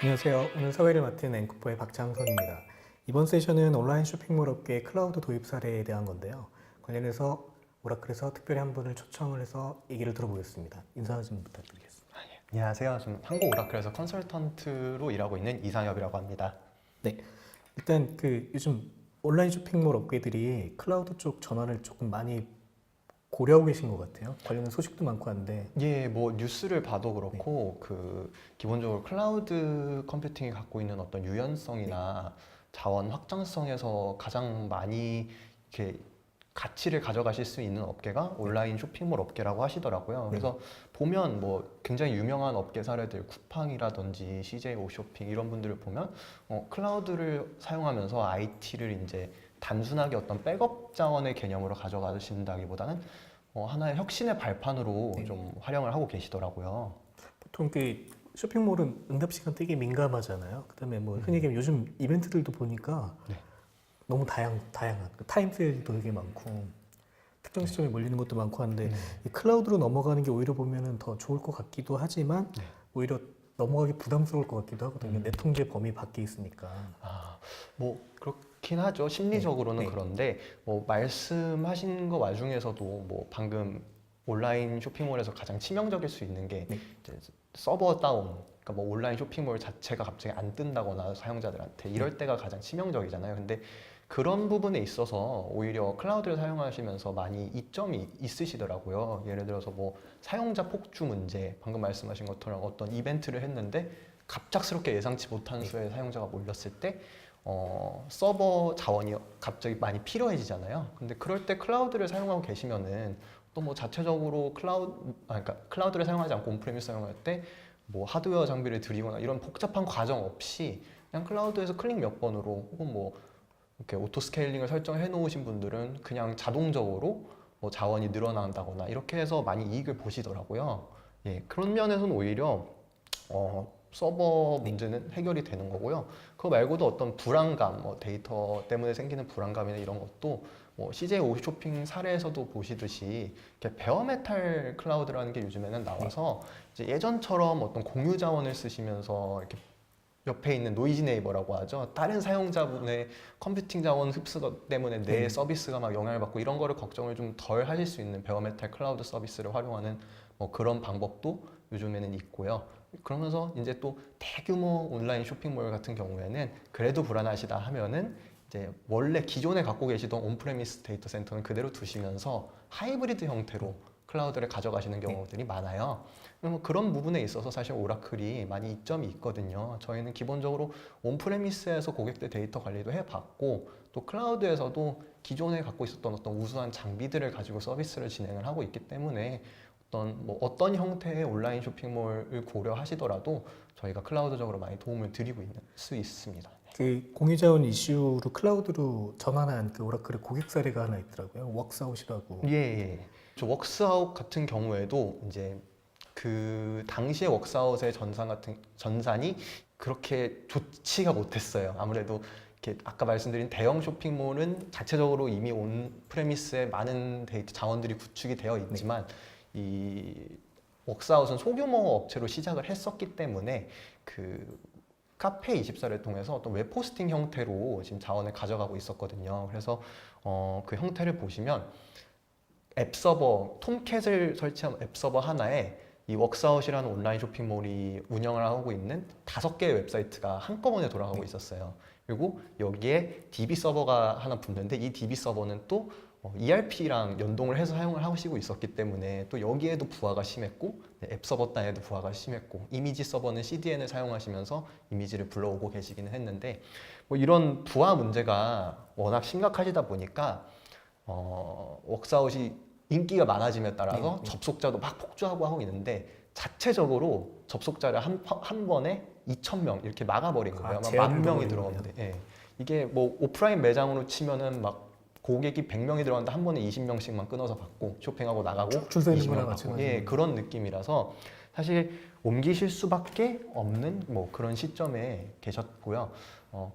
안녕하세요. 오늘 사회를 맡은 앵커포의 박창선입니다. 이번 세션은 온라인 쇼핑몰 업계의 클라우드 도입 사례에 대한 건데요. 관련해서 오라클에서 특별히 한 분을 초청을 해서 얘기를 들어보겠습니다. 인사 좀 부탁드리겠습니다. 안녕하세요. 저는 한국 오라클에서 컨설턴트로 일하고 있는 이상엽이라고 합니다. 네, 일단 요즘 온라인 쇼핑몰 업계들이 클라우드 쪽 전환을 조금 많이 고려하고 계신 것 같아요. 관련된 소식도 많고 한데. 예, 뭐 뉴스를 봐도 그렇고 기본적으로 클라우드 컴퓨팅이 갖고 있는 어떤 유연성이나 자원 확장성에서 가장 많이 이렇게 가치를 가져가실 수 있는 업계가 온라인 쇼핑몰 업계라고 하시더라고요. 그래서 보면 뭐 굉장히 유명한 업계 사례들 쿠팡이라든지 CJ 오쇼핑 이런 분들을 보면 클라우드를 사용하면서 IT를 이제 단순하게 어떤 백업 자원의 개념으로 가져가신다기보다는 하나의 혁신의 발판으로 좀 활용을 하고 계시더라고요. 보통 쇼핑몰은 응답 시간 되게 민감하잖아요. 그다음에 뭐 흔히 얘기하면 요즘 이벤트들도 보니까 네. 너무 다양한 타임 세일도 되게 많고 특정 시점에 몰리는 것도 많고 한데 이 클라우드로 넘어가는 게 오히려 보면은 더 좋을 것 같기도 하지만 오히려 넘어가기 부담스러울 것 같기도 하거든요. 내 통제 범위 밖에 있으니까. 뭐 그렇긴 하죠. 심리적으로는. 네. 그런데 뭐 말씀하신 거 와중에서도 뭐 방금 온라인 쇼핑몰에서 가장 치명적일 수 있는 게 이제 서버 다운. 그러니까 뭐 온라인 쇼핑몰 자체가 갑자기 안 뜬다거나 사용자들한테 이럴 때가 가장 치명적이잖아요. 근데 그런 부분에 있어서 오히려 클라우드를 사용하시면서 많이 이점이 있으시더라고요. 예를 들어서 뭐 사용자 폭주 문제, 방금 말씀하신 것처럼 어떤 이벤트를 했는데 갑작스럽게 예상치 못한 수의 사용자가 몰렸을 때 서버 자원이 갑자기 많이 필요해지잖아요. 근데 그럴 때 클라우드를 사용하고 계시면은 또 뭐 자체적으로 그러니까 클라우드를 사용하지 않고 온프레미스 사용할 때 뭐 하드웨어 장비를 들이거나 이런 복잡한 과정 없이 그냥 클라우드에서 클릭 몇 번으로 혹은 뭐 이렇게 오토 스케일링을 설정해 놓으신 분들은 그냥 자동적으로 뭐 자원이 늘어난다거나 이렇게 해서 많이 이익을 보시더라고요. 예, 그런 면에서는 오히려 서버 문제는 해결이 되는 거고요. 그거 말고도 어떤 불안감, 뭐 데이터 때문에 생기는 불안감이나 이런 것도 뭐 CJ 오쇼핑 사례에서도 보시듯이 이렇게 베어메탈 클라우드라는 게 요즘에는 나와서 이제 예전처럼 어떤 공유 자원을 쓰시면서 이렇게 옆에 있는 노이즈 네이버라고 하죠. 다른 사용자분의 컴퓨팅 자원 흡수 때문에 내 서비스가 막 영향을 받고 이런 거를 걱정을 좀 덜 하실 수 있는 베어메탈 클라우드 서비스를 활용하는 뭐 그런 방법도 요즘에는 있고요. 그러면서 이제 또 대규모 온라인 쇼핑몰 같은 경우에는 그래도 불안하시다 하면은 이제 원래 기존에 갖고 계시던 온프레미스 데이터 센터는 그대로 두시면서 하이브리드 형태로 클라우드를 가져가시는 경우들이 많아요. 뭐 그런 부분에 있어서 사실 오라클이 많이 이점이 있거든요. 저희는 기본적으로 온프레미스에서 고객들 데이터 관리도 해봤고 또 클라우드에서도 기존에 갖고 있었던 어떤 우수한 장비들을 가지고 서비스를 진행을 하고 있기 때문에 어떤 형태의 온라인 쇼핑몰을 고려하시더라도 저희가 클라우드적으로 많이 도움을 드리고 있는 수 있습니다. 공유 자원 이슈로 클라우드로 전환한 오라클의 고객 사례가 하나 있더라고요. 웍스아웃이라고. 예. 저 웍스아웃 같은 경우에도 이제 그 당시에 웍스아웃의 전산이 그렇게 좋지가 못했어요. 아무래도 이렇게 아까 말씀드린 대형 쇼핑몰은 자체적으로 이미 온 프레미스에 많은 데이터 자원들이 구축이 되어 있지만 이 웍스아웃은 소규모 업체로 시작을 했었기 때문에 그 카페24를 통해서 어떤 웹호스팅 형태로 지금 자원을 가져가고 있었거든요. 그래서 그 형태를 보시면 앱서버, 톰캣을 설치한 앱서버 하나에 이 웍스아웃이라는 온라인 쇼핑몰이 운영을 하고 있는 5개의 웹사이트가 한꺼번에 돌아가고 있었어요. 그리고 여기에 DB 서버가 하나 붙는데 이 DB 서버는 또 ERP랑 연동을 해서 사용을 하시고 있었기 때문에 또 여기에도 부하가 심했고 앱 서버 단에도 부하가 심했고 이미지 서버는 CDN을 사용하시면서 이미지를 불러오고 계시기는 했는데 뭐 이런 부하 문제가 워낙 심각하시다 보니까 웍스아웃이 인기가 많아짐에 따라서 접속자도 막 폭주하고 하고 있는데 자체적으로 접속자를 한 번에 2,000명 이렇게 막아버린 거예요. 아마 10,000명이 들어오는데 이게 뭐 오프라인 매장으로 치면은 막 고객이 100명이 들어갔는데 한 번에 20명씩만 끊어서 받고 쇼핑하고 나가고 줄 서 있는 거랑 20명 받고 마찬가지예요. 그런 느낌이라서 사실 옮기실 수밖에 없는 뭐 그런 시점에 계셨고요.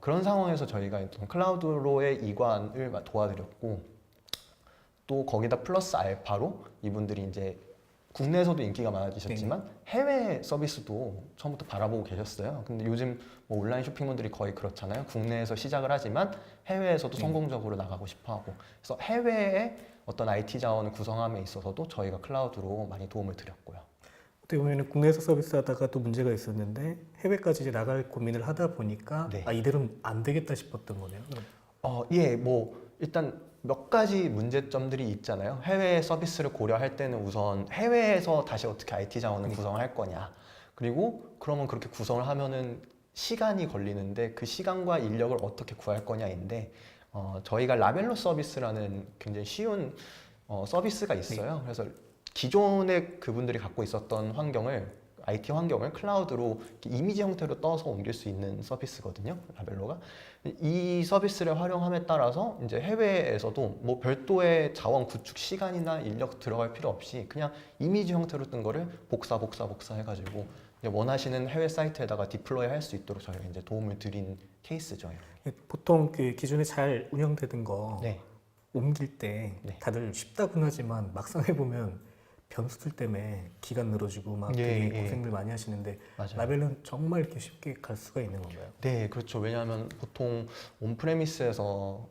그런 상황에서 저희가 클라우드로의 이관을 도와드렸고 또 거기다 플러스 알파로 이분들이 이제 국내에서도 인기가 많아지셨지만 해외 서비스도 처음부터 바라보고 계셨어요. 근데 요즘 뭐 온라인 쇼핑몰들이 거의 그렇잖아요. 국내에서 시작을 하지만 해외에서도 성공적으로 나가고 싶어하고, 그래서 해외에 어떤 IT 자원을 구성함에 있어서도 저희가 클라우드로 많이 도움을 드렸고요. 어떻게 보면 국내에서 서비스하다가 또 문제가 있었는데 해외까지 이제 나갈 고민을 하다 보니까 네. 이대로는 안 되겠다 싶었던 거네요. 예, 뭐 일단 몇 가지 문제점들이 있잖아요. 해외 서비스를 고려할 때는 우선 해외에서 다시 어떻게 IT 자원을 구성을 할 거냐. 그리고 그러면 그렇게 구성을 하면은 시간이 걸리는데 그 시간과 인력을 어떻게 구할 거냐인데, 저희가 라벨로 서비스라는 굉장히 쉬운 서비스가 있어요. 그래서 기존에 그분들이 갖고 있었던 환경을, IT 환경을 클라우드로 이렇게 이미지 형태로 떠서 옮길 수 있는 서비스거든요. 라벨로가. 이 서비스를 활용함에 따라서 이제 해외에서도 뭐 별도의 자원 구축 시간이나 인력 들어갈 필요 없이 그냥 이미지 형태로 뜬 거를 복사 해가지고 원하시는 해외 사이트에다가 디플로이 할 수 있도록 저희가 이제 도움을 드린 케이스죠. 보통 그 기존에 잘 운영되던 거 네. 옮길 때 네. 다들 쉽다고는 하지만 막상 해보면 변수들 때문에 기간 늘어지고 막 되게 고생들 많이 하시는데 맞아요. 라벨은 정말 이렇게 쉽게 갈 수가 있는 건가요? 네, 그렇죠. 왜냐하면 보통 온프레미스에서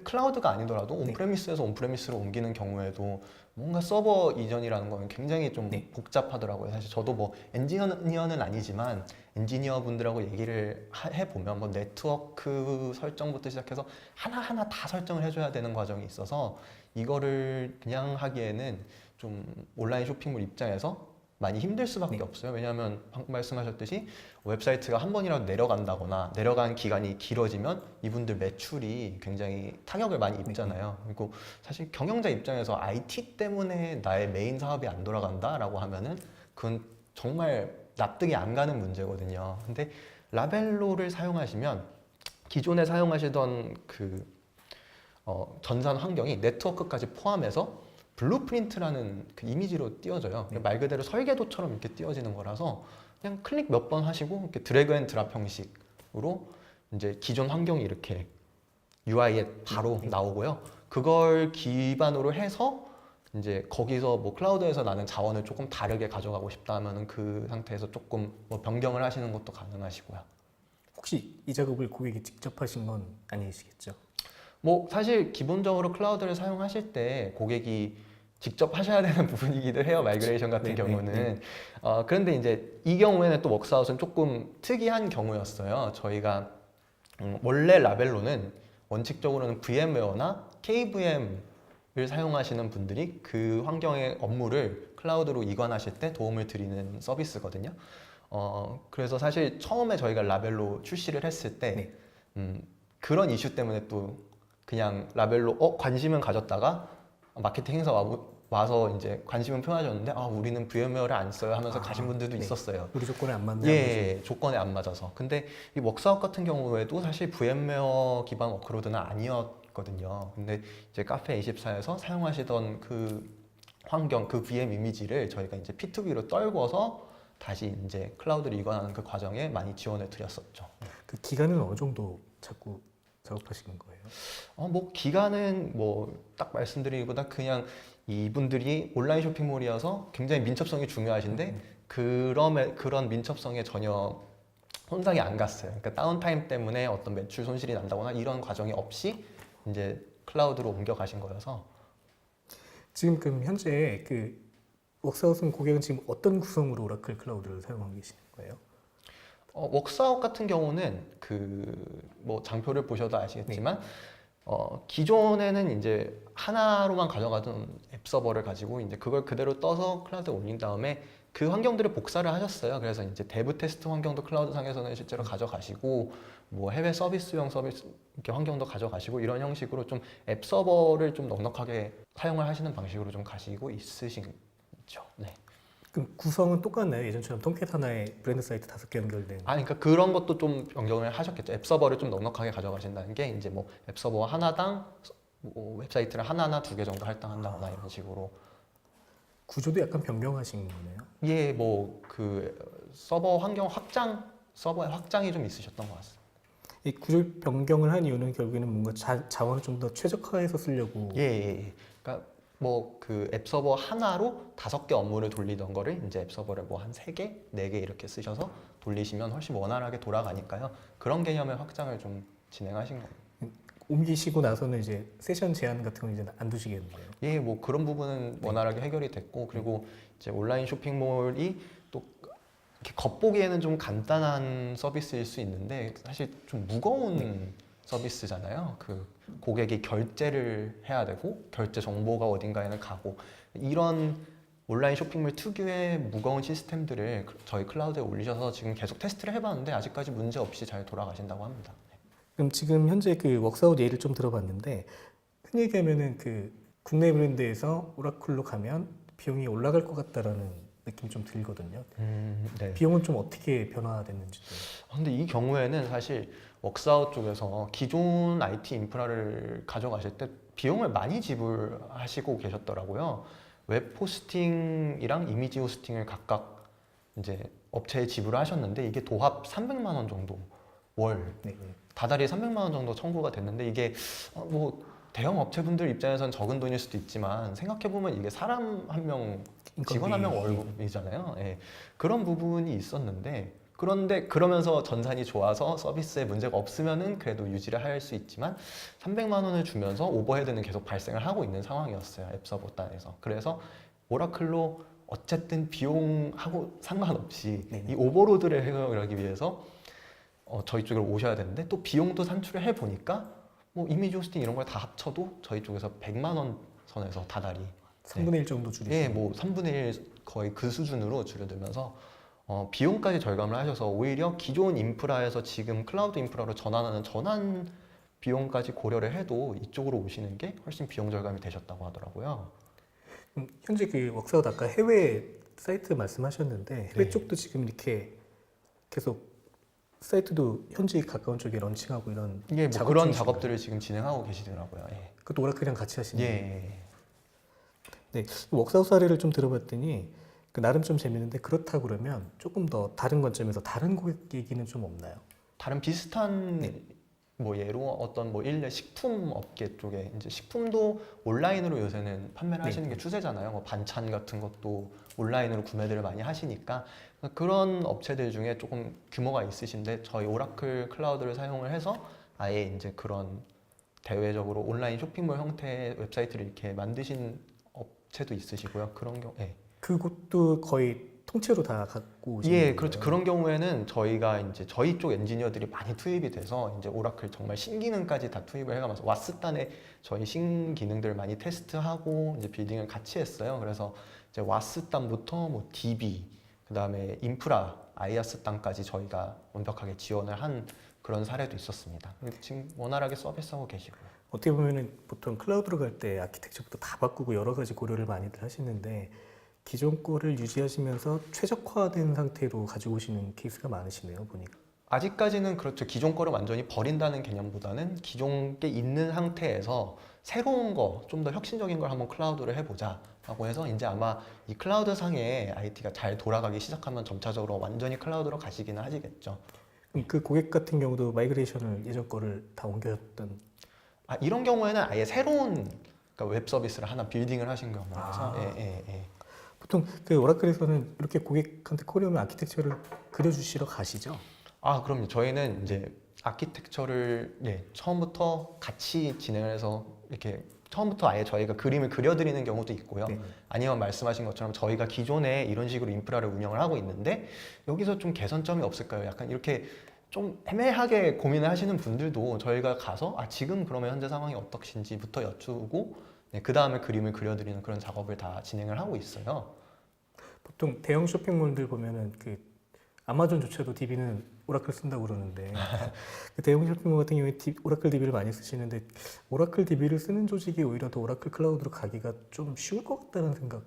클라우드가 아니더라도 온프레미스에서 온프레미스로 옮기는 경우에도 뭔가 서버 이전이라는 건 굉장히 좀 복잡하더라고요. 사실 저도 뭐 엔지니어는 아니지만 엔지니어 분들하고 얘기를 해보면 뭐 네트워크 설정부터 시작해서 하나하나 다 설정을 해줘야 되는 과정이 있어서 이거를 그냥 하기에는 좀 온라인 쇼핑몰 입장에서 많이 힘들 수밖에 없어요. 왜냐하면 방금 말씀하셨듯이 웹사이트가 한 번이라도 내려간다거나 내려간 기간이 길어지면 이분들 매출이 굉장히 타격을 많이 입잖아요. 그리고 사실 경영자 입장에서 IT 때문에 나의 메인 사업이 안 돌아간다라고 하면은 그건 정말 납득이 안 가는 문제거든요. 근데 라벨로를 사용하시면 기존에 사용하시던 전산 환경이 네트워크까지 포함해서 블루프린트라는 그 이미지로 띄워져요. 말 그대로 설계도처럼 이렇게 띄워지는 거라서 그냥 클릭 몇 번 하시고 이렇게 드래그 앤 드랍 형식으로 이제 기존 환경이 이렇게 UI에 바로 나오고요. 그걸 기반으로 해서 이제 거기서 뭐 클라우드에서 나는 자원을 조금 다르게 가져가고 싶다 하면은 그 상태에서 조금 뭐 변경을 하시는 것도 가능하시고요. 혹시 이 작업을 고객이 직접 하신 건 아니시겠죠? 뭐 사실 기본적으로 클라우드를 사용하실 때 고객이 직접 하셔야 되는 부분이기도 해요. 마이그레이션 같은 경우는. 그런데 이제 이 경우에는 또 웍스아웃은 조금 특이한 경우였어요. 저희가 원래 라벨로는 원칙적으로는 VM웨어나 KVM을 사용하시는 분들이 그 환경의 업무를 클라우드로 이관하실 때 도움을 드리는 서비스거든요. 그래서 사실 처음에 저희가 라벨로 출시를 했을 때 그런 이슈 때문에 또 그냥 라벨로 관심은 가졌다가 마케팅 행사 와서 이제 관심은 표현하셨는데 우리는 VM웨어를 안 써요 하면서 가신 분들도 있었어요. 우리 조건에 안 맞는 조건에 안 맞아서. 근데 이 웍스아웃 같은 경우에도 사실 VM웨어 기반 워크로드는 아니었거든요. 근데 이제 카페24에서 사용하시던 그 환경, 그 VM 이미지를 저희가 이제 P2B로 떨궈서 다시 이제 클라우드를 이관하는 그 과정에 많이 지원을 드렸었죠. 그 기간은 어느 정도 자꾸 작업하시는 거예요? 뭐 기간은 뭐 딱 말씀드리기보다 그냥 이분들이 온라인 쇼핑몰이어서 굉장히 민첩성이 중요하신데 그런 민첩성에 전혀 손상이 안 갔어요. 그러니까 다운타임 때문에 어떤 매출 손실이 난다거나 이런 과정이 없이 이제 클라우드로 옮겨가신 거여서. 지금 그럼 현재 그 웍스아웃은 고객은 지금 어떤 구성으로 오라클 클라우드를 사용하고 계시는 거예요? 웍스아웃 같은 경우는 뭐 장표를 보셔도 아시겠지만 기존에는 이제 하나로만 가져가던 앱 서버를 가지고 이제 그걸 그대로 떠서 클라우드에 올린 다음에 그 환경들을 복사를 하셨어요. 그래서 이제 데브 테스트 환경도 클라우드 상에서는 실제로 가져가시고 뭐 해외 서비스용 서비스 이렇게 환경도 가져가시고 이런 형식으로 좀 앱 서버를 좀 넉넉하게 사용을 하시는 방식으로 좀 가시고 있으시죠. 네. 그럼 구성은 똑같나요? 예전처럼 톰캣 하나에 브랜드 사이트 5개 연결된. 그러니까 그런 것도 좀 변경을 하셨겠죠. 앱 서버를 좀 넉넉하게 가져가신다는 게 이제 뭐 앱 서버 하나당 뭐 웹사이트를 하나나 2개 정도 할당한다거나 이런 식으로. 구조도 약간 변경하신 거네요? 뭐 서버 환경 서버의 확장이 좀 있으셨던 것 같습니다. 이 구조 변경을 한 이유는 결국에는 뭔가 자원을 좀 더 최적화해서 쓰려고. 그러니까 뭐 그 앱 서버 하나로 5개 업무를 돌리던 거를 이제 앱 서버를 뭐 한 3개, 4개 이렇게 쓰셔서 돌리시면 훨씬 원활하게 돌아가니까요. 그런 개념의 확장을 좀 진행하신 거예요. 옮기시고 나서는 이제 세션 제한 같은 건 이제 안 두시겠네요. 예, 뭐 그런 부분은 원활하게 해결이 됐고, 그리고 이제 온라인 쇼핑몰이 또 이렇게 겉보기에는 좀 간단한 서비스일 수 있는데 사실 좀 무거운 서비스잖아요. 그 고객이 결제를 해야 되고 결제 정보가 어딘가에는 가고, 이런 온라인 쇼핑몰 특유의 무거운 시스템들을 저희 클라우드에 올리셔서 지금 계속 테스트를 해봤는데 아직까지 문제 없이 잘 돌아가신다고 합니다. 그럼 지금 현재 그 웍스아웃 예를 좀 들어봤는데 흔히 얘기하면은 그 국내 브랜드에서 오라클로 가면 비용이 올라갈 것 같다라는 느낌이 좀 들거든요. 네. 비용은 좀 어떻게 변화됐는지도. 근데 이 경우에는 사실 웍스아웃 쪽에서 기존 IT 인프라를 가져가실 때 비용을 많이 지불하시고 계셨더라고요. 웹 호스팅이랑 이미지 호스팅을 각각 이제 업체에 지불하셨는데 이게 도합 300만 원 정도 월, 네. 다달이 300만 원 정도 청구가 됐는데 이게 뭐 대형 업체분들 입장에선 적은 돈일 수도 있지만 생각해보면 이게 사람 한 명, 직원 한 명 월급이잖아요. 예. 그런 부분이 있었는데, 그런데 그러면서 전산이 좋아서 서비스에 문제가 없으면은 그래도 유지를 할 수 있지만 300만 원을 주면서 오버헤드는 계속 발생을 하고 있는 상황이었어요. 앱 서버 단에서. 그래서 오라클로 어쨌든 비용하고 상관없이 이 오버로드를 해결하기 위해서 저희 쪽으로 오셔야 되는데 또 비용도 산출을 해 보니까 뭐 이미지 호스팅 이런 걸 다 합쳐도 저희 쪽에서 100만 원 선에서 다달이 3분의 1 정도 줄이시고. 예, 뭐 3분의 1 거의 그 수준으로 줄여들면서 비용까지 절감을 하셔서 오히려 기존 인프라에서 지금 클라우드 인프라로 전환하는 전환 비용까지 고려를 해도 이쪽으로 오시는 게 훨씬 비용 절감이 되셨다고 하더라고요. 현재 그 웍스아웃 아까 해외 사이트 말씀하셨는데 해외 네. 쪽도 지금 이렇게 계속 사이트도 현지 가까운 쪽에 런칭하고 이런 이게 뭐 작업 그런 중이신가요? 작업들을 지금 진행하고 계시더라고요. 예. 그것도 오라클이랑 같이 하시는 예, 거예요? 예. 네, 웍스아웃 사례를 좀 들어봤더니 그 나름 좀 재밌는데 그렇다 그러면 조금 더 다른 관점에서 다른 고객 얘기는 좀 없나요? 다른 비슷한 네. 뭐 예로 어떤 뭐 일례 식품 업계 쪽에 이제 식품도 온라인으로 요새는 판매를 하시는 게 추세잖아요. 뭐 반찬 같은 것도 온라인으로 구매들을 많이 하시니까 그런 업체들 중에 조금 규모가 있으신데 저희 오라클 클라우드를 사용을 해서 아예 이제 그런 대외적으로 온라인 쇼핑몰 형태의 웹사이트를 이렇게 만드신 업체도 있으시고요. 그런 경우, 예. 그것도 거의 통째로 다 갖고 오시는 예, 건가요? 그렇죠. 그런 경우에는 저희가 이제 저희 쪽 엔지니어들이 많이 투입이 돼서 이제 오라클 정말 신기능까지 다 투입을 해가면서 와스단에 저희 신기능들을 많이 테스트하고 이제 빌딩을 같이 했어요. 그래서 이제 와스단부터 뭐 DB, 그다음에 인프라, 아이아스 단까지 저희가 완벽하게 지원을 한 그런 사례도 있었습니다. 지금 원활하게 서비스하고 계시고요. 어떻게 보면은 보통 클라우드로 갈 때 아키텍처부터 다 바꾸고 여러 가지 고려를 많이들 하시는데 기존 거를 유지하시면서 최적화된 상태로 가지고 오시는 케이스가 많으시네요, 보니까. 아직까지는 그렇죠. 기존 거를 완전히 버린다는 개념보다는 기존 게 있는 상태에서 새로운 거, 좀 더 혁신적인 걸 한번 클라우드를 해보자 라고 해서 이제 아마 이 클라우드 상에 IT가 잘 돌아가기 시작하면 점차적으로 완전히 클라우드로 가시기는 하시겠죠. 그럼 그 고객 같은 경우도 마이그레이션을 예전 거를 다 옮겼던. 이런 경우에는 아예 새로운 그러니까 웹 서비스를 하나 빌딩을 하신 경우라서 예. 보통 그 오라클에서는 이렇게 고객한테 콜이 오면 아키텍처를 그려주시러 가시죠? 그럼요. 저희는 이제 아키텍처를 처음부터 같이 진행을 해서 이렇게 처음부터 아예 저희가 그림을 그려드리는 경우도 있고요. 네. 아니면 말씀하신 것처럼 저희가 기존에 이런 식으로 인프라를 운영을 하고 있는데 여기서 좀 개선점이 없을까요? 약간 이렇게 좀 애매하게 고민을 하시는 분들도 저희가 가서 지금 그러면 현재 상황이 어떠신지부터 여쭈고 그 다음에 그림을 그려드리는 그런 작업을 다 진행을 하고 있어요. 보통 대형 쇼핑몰들 보면은 그 아마존조차도 DB는 오라클 쓴다고 그러는데 그 대형 쇼핑몰 같은 경우에 오라클 DB를 많이 쓰시는데 오라클 DB를 쓰는 조직이 오히려 더 오라클 클라우드로 가기가 좀 쉬울 것 같다는 생각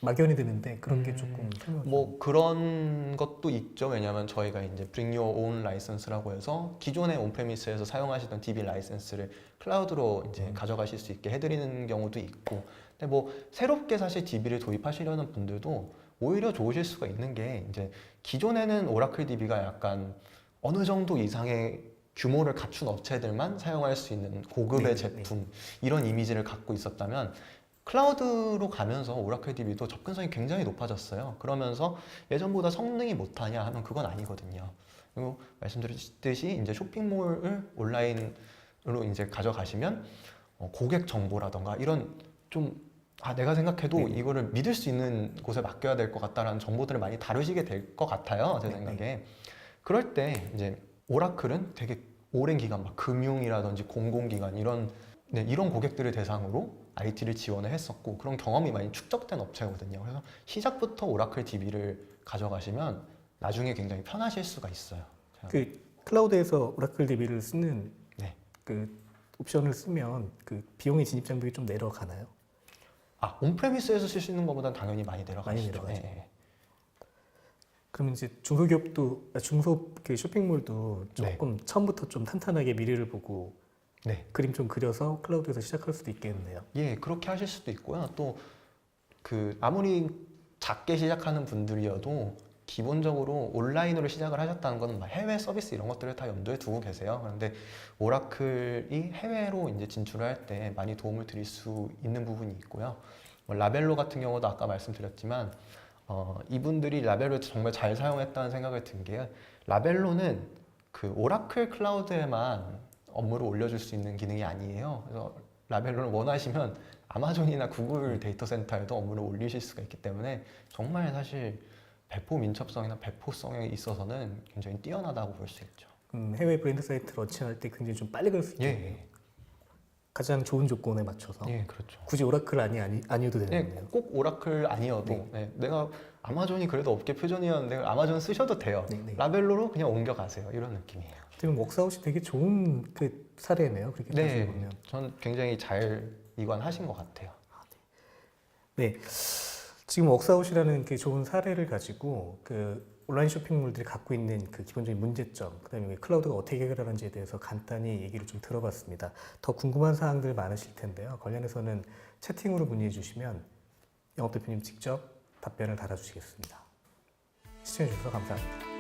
막연히 드는데 그런 게 조금 설명 좀. 뭐 그런 것도 있죠. 왜냐하면 저희가 이제 Bring Your Own 라이선스라고 해서 기존의 온프레미스에서 사용하시던 DB 라이선스를 클라우드로 이제 가져가실 수 있게 해드리는 경우도 있고. 근데 뭐 새롭게 사실 DB를 도입하시려는 분들도 오히려 좋으실 수가 있는 게 이제 기존에는 오라클 DB가 약간 어느 정도 이상의 규모를 갖춘 업체들만 사용할 수 있는 고급의 제품 이런 이미지를 갖고 있었다면 클라우드로 가면서 오라클 DB도 접근성이 굉장히 높아졌어요. 그러면서 예전보다 성능이 못하냐 하면 그건 아니거든요. 그리고 말씀드렸듯이 이제 쇼핑몰을 온라인으로 이제 가져가시면 고객 정보라던가 이런 좀 내가 생각해도 네. 이거를 믿을 수 있는 곳에 맡겨야 될 것 같다라는 정보들을 많이 다루시게 될 것 같아요. 제 네, 생각에. 그럴 때 이제 오라클은 되게 오랜 기간 막 금융이라든지 공공기관 이런 고객들을 대상으로 IT를 지원을 했었고 그런 경험이 많이 축적된 업체거든요. 그래서 시작부터 오라클 DB를 가져가시면 나중에 굉장히 편하실 수가 있어요. 그 클라우드에서 오라클 DB를 쓰는 네. 그 옵션을 쓰면 그 비용의 진입 장벽이 좀 내려가나요? 온프레미스에서 쓸 수 있는 것보다는 당연히 많이 많이 내려가시죠. 내려가죠. 예. 그러면 이제 중소 그 쇼핑몰도 조금 처음부터 좀 탄탄하게 미래를 보고 네. 그림 좀 그려서 클라우드에서 시작할 수도 있겠네요. 예, 그렇게 하실 수도 있고요. 또 그 아무리 작게 시작하는 분들이어도 기본적으로 온라인으로 시작을 하셨다는 것은 막 해외 서비스 이런 것들을 다 염두에 두고 계세요. 그런데 오라클이 해외로 이제 진출을 할 때 많이 도움을 드릴 수 있는 부분이 있고요. 라벨로 같은 경우도 아까 말씀드렸지만 이분들이 라벨로 정말 잘 사용했다는 생각을 든 게 라벨로는 그 오라클 클라우드에만 업무를 올려줄 수 있는 기능이 아니에요. 그래서 라벨로를 원하시면 아마존이나 구글 데이터 센터에도 업무를 올리실 수가 있기 때문에 정말 사실 배포 민첩성이나 배포성에 있어서는 굉장히 뛰어나다고 볼 수 있죠. 해외 브랜드 사이트 런칭할 때 굉장히 좀 빨리 갈 수 있겠네요. 예, 가장 좋은 조건에 맞춰서 예, 그렇죠. 굳이 오라클 아니어도 예, 되겠네요. 꼭 오라클 아니어도 내가 아마존이 그래도 업계 표준이었는데 아마존 쓰셔도 돼요. 네. 라벨로로 그냥 옮겨가세요. 이런 느낌이에요. 지금 웍스아웃이 되게 좋은 그 사례네요. 그렇게 따지고 보면. 전 굉장히 잘 이관하신 것 같아요. 네, 지금 웍스아웃이라는 그 좋은 사례를 가지고 그 온라인 쇼핑몰들이 갖고 있는 그 기본적인 문제점, 그다음에 클라우드가 어떻게 해결하는지에 대해서 간단히 얘기를 좀 들어봤습니다. 더 궁금한 사항들 많으실 텐데요. 관련해서는 채팅으로 문의해 주시면 영업대표님 직접 답변을 달아주시겠습니다. 시청해 주셔서 감사합니다.